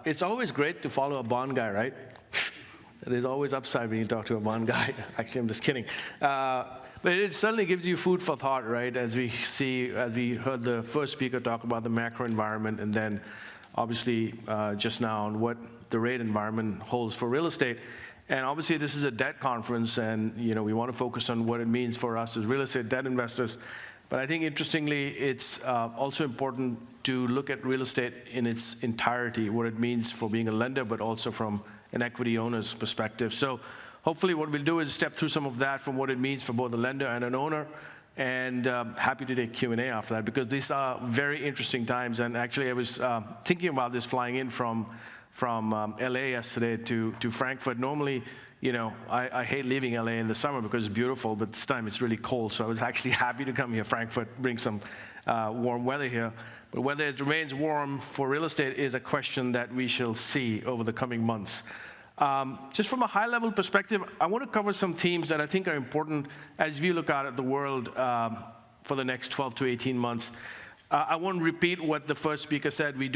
it's always great to follow a bond guy, right? There's always upside when you talk to a bond guy. Actually, I'm just kidding. But it certainly gives you food for thought, right? As we heard the first speaker talk about the macro environment, and then obviously just now on what the rate environment holds for real estate. And obviously this is a debt conference, and we want to focus on what it means for us as real estate debt investors. But I think interestingly, it's also important to look at real estate in its entirety, what it means for being a lender, but also from an equity owner's perspective. So hopefully what we'll do is step through some of that from what it means for both a lender and an owner, and happy to take Q&A after that, because these are very interesting times. And actually I was thinking about this flying in from LA yesterday to Frankfurt. Normally, I hate leaving LA in the summer because it's beautiful, but this time it's really cold, so I was actually happy to come here. Frankfurt brings some warm weather here. But whether it remains warm for real estate is a question that we shall see over the coming months. Just from a high-level perspective, I want to cover some themes that I think are important as we look out at the world for the next 12 to 18 months. I won't repeat what the first speaker said. We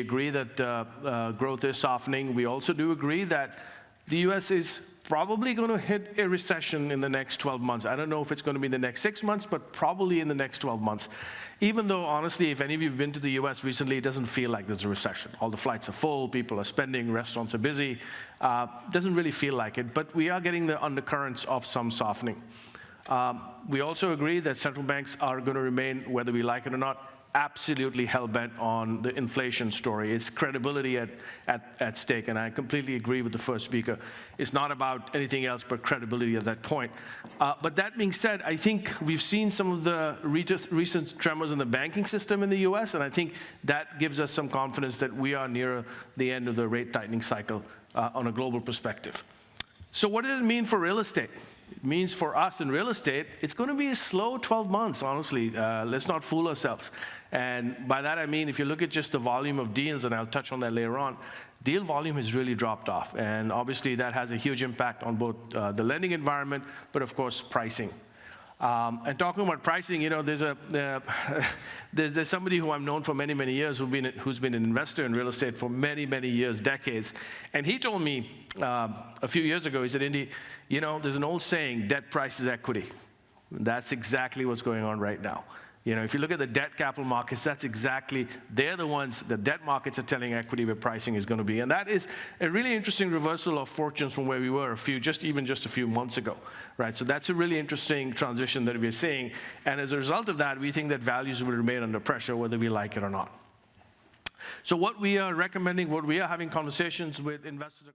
agree that growth is softening. We also do agree that the US is probably going to hit a recession in the next 12 months. I don't know if it's going to be in the next 6 months, but probably in the next 12 months. Even though, honestly, if any of you have been to the US recently, it doesn't feel like there's a recession. All the flights are full, people are spending, restaurants are busy. Doesn't really feel like it, but we are getting the undercurrents of some softening. We also agree that central banks are going to remain, whether we like it or not, absolutely hell-bent on the inflation story. It's credibility at stake, and I completely agree with the first speaker. It's not about anything else but credibility at that point. But that being said, I think we've seen some of the recent tremors in the banking system in the US, and I think that gives us some confidence that we are near the end of the rate tightening cycle on a global perspective. So what does it mean for real estate? It means for us in real estate, it's going to be a slow 12 months, honestly. Let's not fool ourselves. And by that I mean, if you look at just the volume of deals, and I'll touch on that later on, deal volume has really dropped off. And obviously that has a huge impact on both the lending environment, but of course pricing. And talking about pricing, there's somebody who I've known for many, many years who's been an investor in real estate for many, many years, decades. And he told me a few years ago, he said, Indy, there's an old saying, debt prices equity. That's exactly what's going on right now. If you look at the debt capital markets, they're the ones, the debt markets are telling equity where pricing is going to be. And that is a really interesting reversal of fortunes from where we were even just a few months ago, right? So that's a really interesting transition that we're seeing. And as a result of that, we think that values will remain under pressure whether we like it or not. So what we are recommending, what we are having conversations with investors